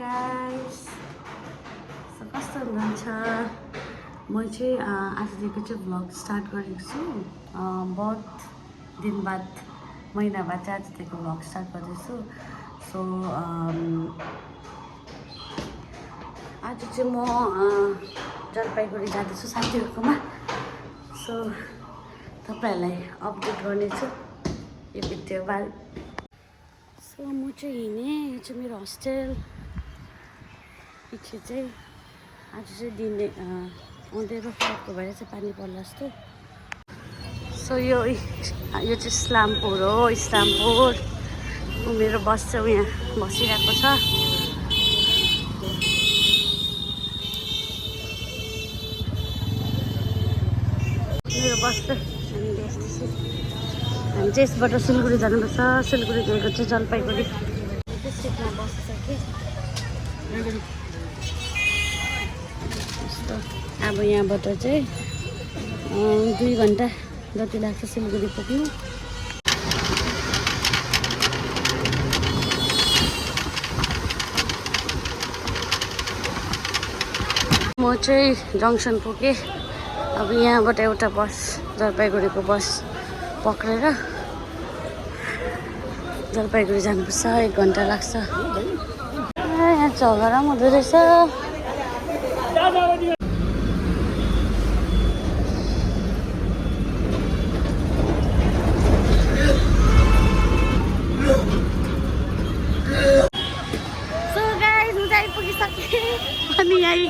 guys कस्तो हुनुहुन्छ म चाहिँ आजदेखि चाहिँ भ्लग स्टार्ट गरेको छु बहुत दिन बाद महिना बाद चाहिँ आजदेखि भ्लग स्टार्ट गर्दैछु सो आज चाहिँ म जलपाइगुडी जाँदैछु साथीहरूकोमा सो तपाईहरुलाई अपडेट गर्नेछु यो भिडियो बाद सो म चाहिँ हिँडेँ यो चाहिँ मेरो होस्टेल पछि चाहिँ आज चाहिँ दिन अँधेरो रातको भएर चाहिँ पानी पर्ला जस्तो सो यो चाहिँ इस्लामपुर हो इस्लामपुर मेरो बस चाहिँ यहाँ बसिरहेको छ मेरो बस चाहिँ हामी चाहिँ यसबाट सिलगढी जानुपर्छ सिलगढी गएको चाहिँ जलपाइगुडी सिटमा बसिसकेँ अब यहाँबाट चाहिँ 2 घन्टा जति लाग्छ सिलगढी पुग्नु म चाहिँ जङ्सन पुगेँ अब यहाँबाट एउटा बस जलपाइगुडीको बस पक्रेर जलपाइगुडी जानुपर्छ 1 घन्टा लाग्छ यहाँ झगडा पनि हुँदो रहेछ अनि यही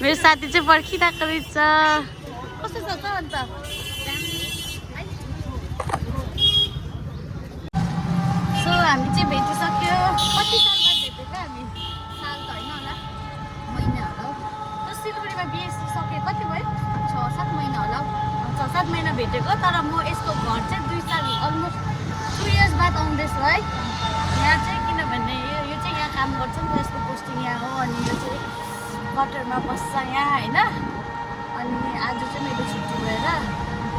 मेरो साथी चाहिँ पर्खिरहेको रहेछ कस्तो छ त अन्त सो हामी चाहिँ भेटिसक्यो कति साल बाद भेटेको हामी साल त होइन होला महिना होला हौ त्यो सिलगढीमा बिएससी सक्यो कति भयो 6-7 महिना होला हौ 6-7 महिना भेटेको तर म यसको घर चाहिँ 2 साल अलमोस्ट 2 इयर्स बाद आउँदैछु है यहाँ चाहिँ किनभने यो चाहिँ यहाँ काम गर्छ नि त यसको पोस्टिङ यहाँ हो अनि यो चाहिँ क्वार्टरमा बस्छ यहाँ होइन अनि आज चाहिँ मेरो छुट्टी भएर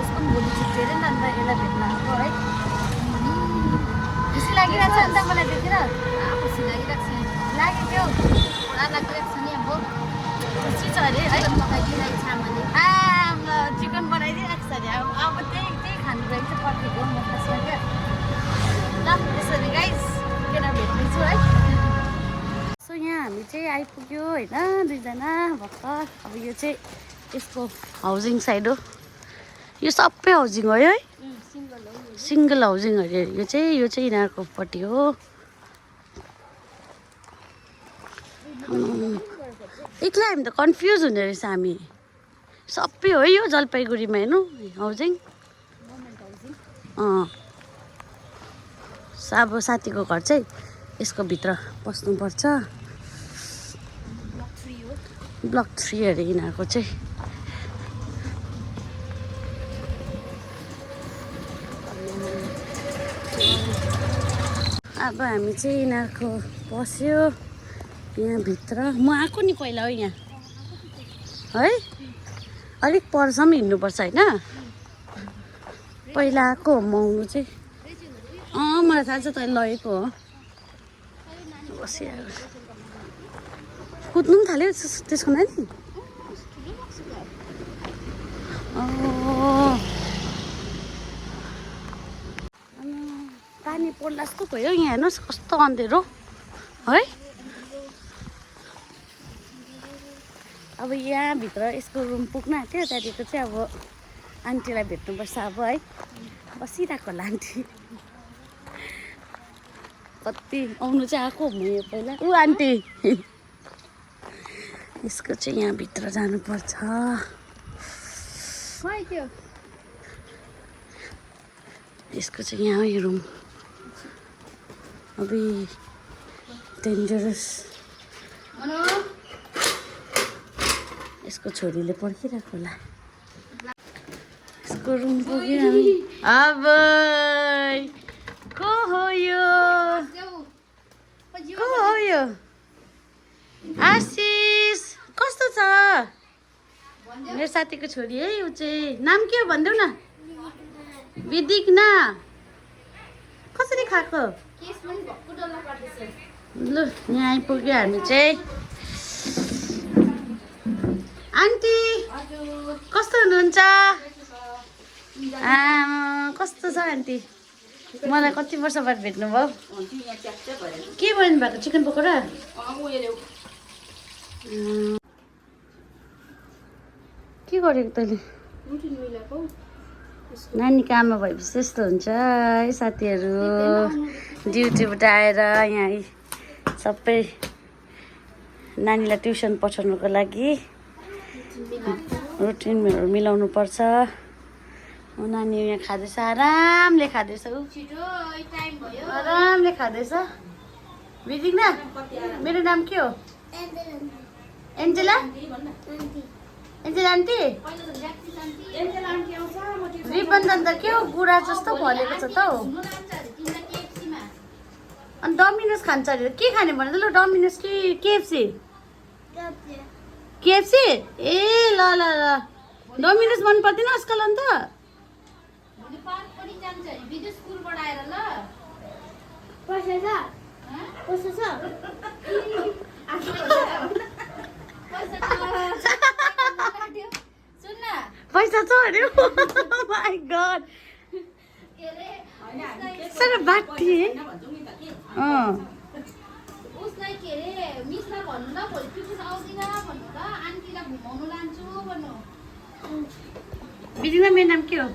यसको पनि भोलि छुट्टी अरे नि अन्त यसलाई भेट्न आएको है खुसी लागिरहेको छ अन्त मलाई देखेर खुसी लागिरहेको छ लाग्यो त्यो पुरा लागिरहेको छ नि अब खुसी छ अरे है पकाइदिइरहेको छ आमाले चिकन बनाइदिइरहेको छ अरे अब त्यही खानुको लागि चाहिँ पर्खेको म खासमा क्या ल त्यसरी गाइस केटा भेट्नेछु है सो यहाँ हामी चाहिँ आइपुग्यो होइन 2 जना भर्खर अब यो चाहिँ यसको हाउसिङ साइड हो यो सबै हाउसिङ हो है सिङ्गल हाउसिङ अरे यो चाहिँ यिनीहरूको पट्टि हो एक्लै हामी त कन्फ्युज हुने रहेछ हामी सबै हो यो जलपाइगुडीमा हेर्नु हाउसिङ अब साथीको घर चाहिँ यसको भित्र पस्नुपर्छ ब्लक 3 अरे यिनीहरूको चाहिँ अब हामी चाहिँ यिनीहरूको पस्यो यहाँभित्र म आएको नि पहिला हो यहाँ है अलिक परसम्म हिँड्नुपर्छ होइन पहिला आएको म आउनु चाहिँ मलाई थाहा छ तैँले लगेको हो बसिरहेको कुद्नु पनि थाल्यो त्यसको नानी पानी पर्ला जस्तो भयो यहाँ हेर्नुहोस् कस्तो अँधेरो है अब यहाँभित्र यसको रुम पुग्न आँट्यो त्यहाँदेखि चाहिँ अब आन्टीलाई भेट्नुपर्छ अब है बसिरहेको होला आन्टी कति आउनु चाहिँ आएको म यो पहिला ऊ आन्टी यसको चाहिँ यहाँभित्र जानुपर्छ यसको चाहिँ यहाँ यो रुम अबे डेन्जरस यसको छोरीले पर्खिरहेको होला यसको रुम पुग्यो हामी अब को हो यो आशिष कस्तो छ मेरो साथीको छोरी है ऊ चाहिँ नाम के हो भनिदेऊ न विदिक न कसरी खाएको ल यहाँ आइपुग्यो हामी चाहिँ आन्टी कस्तो हुनुहुन्छ कस्तो छ आन्टी मलाई कति वर्ष बाद भेट्नुभयो के बन्नु भएको चिकन पकोडा के गरेको तैँले नानीको आमा भएपछि त्यस्तो हुन्छ है साथीहरू ड्युटीबाट आएर यहाँ सबै नानीलाई ट्युसन पठाउनुको लागि रुटिनहरू मिलाउनु पर्छ नानी यहाँ खाँदैछ आरामले खाँदैछ आरामले खाँदैछ बिदिङ मेरो नाम के हो एन्जेला एन्जेला आन्टी रिबन्धन त के हो बुढा जस्तो फलेको छ त हौ अनि डोमिनोस खान्छ अरे के खाने भने त ल डोमिनोस कि केएफसी केएफसी ए ल ल ल डोमिनोस मन पर्दैन आजकल अन्त पैसा छ अरे माई गड सर बाटी उसलाई के अरे मिसलाई भन्नु ल भोलि ट्युसन आउँदिन भन्नु ल आन्टीलाई घुमाउनु लान्छु भन्नु बिजुमा मेरो नाम के हो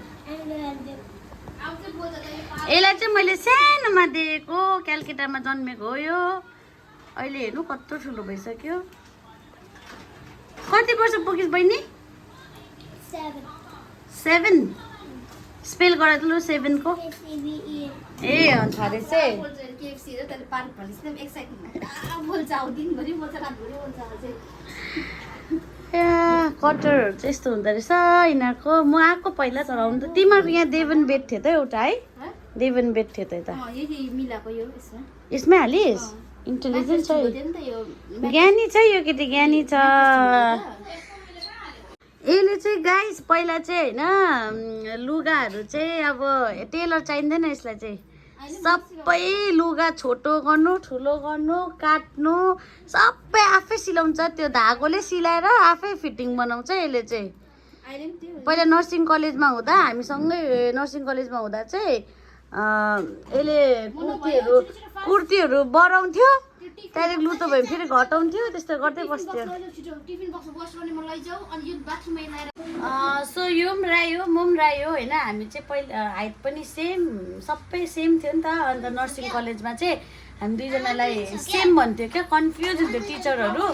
यसलाई चाहिँ मैले सानोमा दिएको क्यालकाटामा जन्मेको हो यो अहिले हेर्नु कत्रो ठुलो भइसक्यो कति वर्ष पुगिस् बहिनी 7 स्पेल गरेर लु 7 को ए अन्त रहेछ केएफसी र तले पार्क भनिस् न एक्साइटमेन्ट बोल्छ आउ दिनभरि बोल्छ रातभरि बोल्छ अझै कटरहरू चाहिँ यस्तो हुँदो रहेछ यिनीहरूको म आएको पहिला चलाउनु त तिमीहरूको यहाँ देवन बेड थियो त एउटा है देवन बेड थियो त यता मिलाको यो यसमा यसमै हालिस् इन्टेलिजेन्ट छ ज्ञानी छ यो केटी ज्ञानी छ यसले चाहिँ गाइस पहिला चाहिँ होइन लुगाहरू चाहिँ अब टेलर चाहिँदैन यसलाई चाहिँ सबै लुगा छोटो गर्नु ठुलो गर्नु काट्नु सबै आफै सिलाउँछ त्यो धागोले सिलाएर आफै फिटिङ बनाउँछ यसले चाहिँ पहिला नर्सिङ कलेजमा हुँदा हामीसँगै नर्सिङ कलेजमा हुँदा चाहिँ यसले कुर्तीहरू बढाउँथ्यो त्यहाँदेखि लुतो भयो फेरि घटाउँथ्यो त्यस्तो गर्दै बस्थ्यो सो यो पनि रायो म पनि रायो होइन हामी चाहिँ पहिला हाइट पनि सेम सबै सेम थियो नि त अन्त नर्सिङ कलेजमा चाहिँ हामी दुईजनालाई सेम भन्थ्यो क्या कन्फ्युज हुन्थ्यो टिचरहरू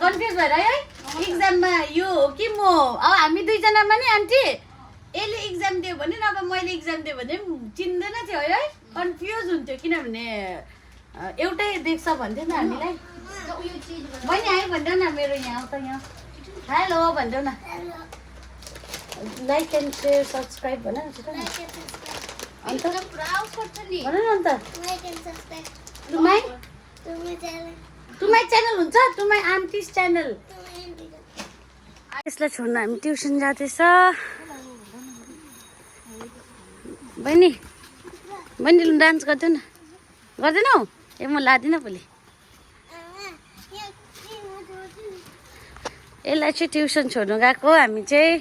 कन्फ्युज भएर है इक्जाममा यो हो कि म अब हामी दुईजनामा नि आन्टी यसले इक्जाम दियो भने नभए मैले इक्जाम दियो भने चिन्दैन थियो है कन्फ्युज हुन्थ्यो किनभने एउटै देख्छ भन्थ्यो नि हामीलाई बहिनी आयो भनिदेऊ न मेरो यहाँ आउँछ यहाँ हेलो भनिदेऊ न लाइक एन्ड सेयर सब्सक्राइब भन न अन्त भन न अन्त तुमाई च्यानल हुन्छ तुमाई आन्टिस च्यानल यसलाई छोड्न हामी ट्युसन जाँदैछ बहिनी बहिनी डान्स गर्दैन गर्दैनौ ए म लादिनँ भोलि यसलाई चाहिँ ट्युसन छोड्नु गएको हामी चाहिँ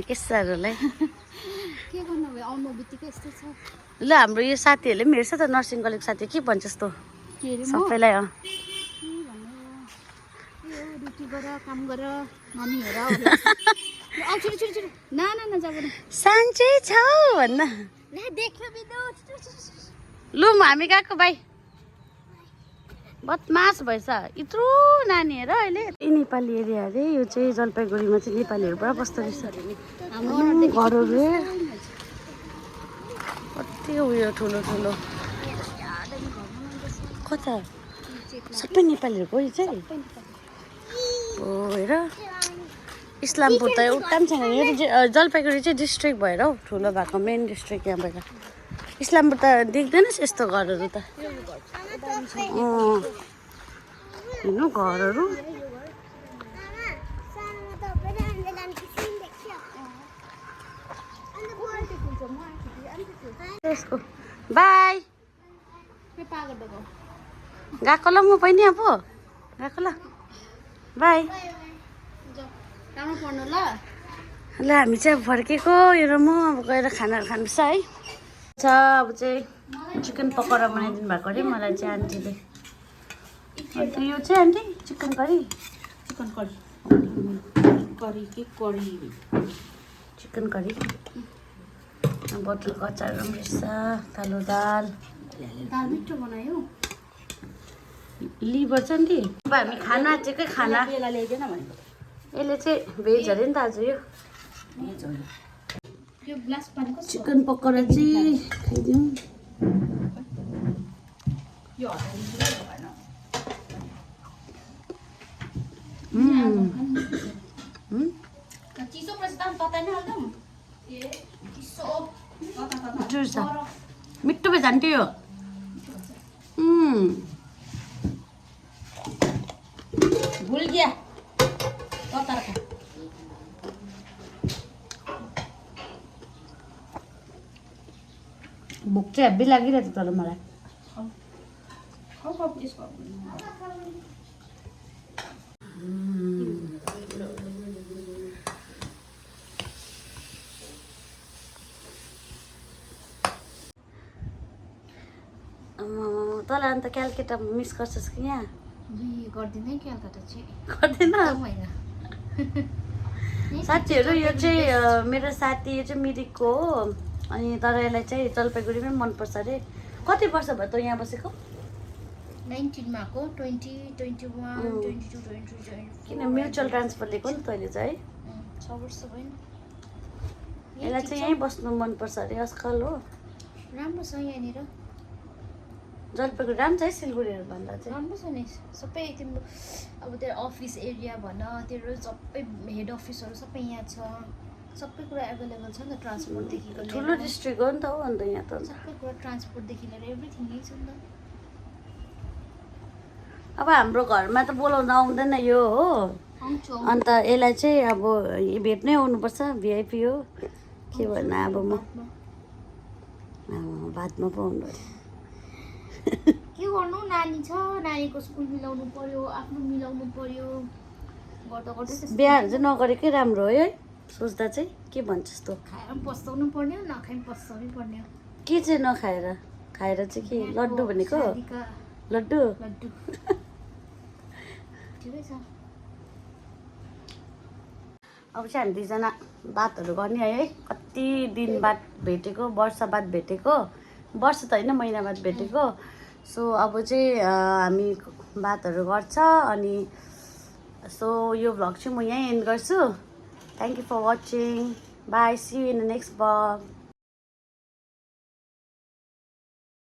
के साह्रोलाई ल हाम्रो यो साथीहरूले पनि हेर्छ त नर्सिङ कलेज साथी के भन्छ जस्तो सबैलाई साँच्चै छ भन्न लु हामी गएको भाइ बदमास भएछ यत्रो नानी हेर अहिले नेपाली एरिया अरे यो चाहिँ जलपाइगुडीमा चाहिँ नेपालीहरू पुरा बस्दो रहेछ घरहरू कति उयो ठुलो ठुलो कता सबै नेपालीहरूको यो चाहिँ हो हेर इस्लामपुर त एउटा पनि छैन यो जलपाइगुडी चाहिँ डिस्ट्रिक्ट भएर हौ ठुलो भएको मेन डिस्ट्रिक्ट यहाँ भएर इस्लामपुर त देख्दैनस् यस्तो घरहरू त हेर्नु घरहरू त्यसको बाई गएको ल म पनि अब गएको ल बाई राम्रो पढ्नु ल ल हामी चाहिँ अब फर्केको यो म अब गएर खानाहरू खानुपर्छ है अब चाहिँ चिकन पकौडा बनाइदिनु भएको अरे मलाई चाहिँ आन्टीले अन्त यो चाहिँ aunty chicken curry chicken curry curry के करी चिकन करी बोतलको अचार पनि रहेछ कालो दाल दाल मिठो बनायो लिभर छ नि अब हामी खाना आँटेकै खाना बेला ल्याइदिएन भनेको यसले चाहिँ भेज अरे नि त आज यो यो ग्लास पानी कस्तो चिकन पकौडा चाहिँ खाइदिउँ यो हटाइदिन्छु भएन चिसो पछि त तताइ नै हाल्दौँ ए चिसो मिठो रहेछ मिठो भए जान्थ्यो यो भुल गया ततार खा भोक चाहिँ हेब्बी लागिरहेको थियो तर मलाई तँलाई अन्त क्यालकाटा मिस गर्छस् कि यहाँ गर्दिनँ क्यालकाटा चाहिँ गर्दैन होइन साथीहरू यो चाहिँ मेरो साथी यो चाहिँ मिरिकको हो अनि तर यसलाई चाहिँ जलपाइगुडीमै मनपर्छ अरे कति वर्ष भयो त यहाँ बसेको 19 मा को 20 21 22 23 किन म्युचुअल ट्रान्सफर लिएको नि तैँले चाहिँ 6 वर्ष भयो यसलाई चाहिँ यहीँ बस्नु मनपर्छ अरे आजकल हो राम्रो छ यहाँनिर जलपाइगुडी राम्रो छ है सिलगढीहरू भन्दा चाहिँ राम्रो छ नि सबै तिम्रो अब तेरो अफिस एरिया भन तेरो सबै हेड अफिसहरू सबै यहाँ छ सबै कुरा एभाइलेबल छ नि त ट्रान्सपोर्टदेखि ठुलो डिस्ट्रिक्ट हो नि त हो अन्त यहाँ त सबै कुरा ट्रान्सपोर्टदेखि लिएर एभ्रिथिङ यही छ नि त अब हाम्रो घरमा त बोलाउँदा आउँदैन यो हो आउँछु अन्त यसलाई चाहिँ अब भेट्नै आउनुपर्छ भिआइपी हो के भन्नु अब म बादमा पो आउनु अरे के गर्नु नानी छ नानीको स्कुल मिलाउनु पर्यो आफ्नो मिलाउनु पर्यो गर्दा गर्दै बिहाहरू चाहिँ नगरेकै राम्रो हो है सोच्दा चाहिँ के भन्छस् तँ खाएर पनि पस्ताउनु पर्ने हो नखाइ पनि पस्ताउनै पर्ने हो के चाहिँ नखाएर खाएर चाहिँ के लड्डु भनेको लड्डु लड्डु ठिकै छ अब चाहिँ हामी दुईजना बातहरू गर्ने है कति दिन बाद भेटेको वर्ष बाद भेटेको वर्ष त होइन महिना बाद भेटेको सो अब चाहिँ हामी बातहरू गर्छ अनि सो यो भ्लग चाहिँ म यहीँ एन्ड गर्छु thank you for watching bye see you in the next vlog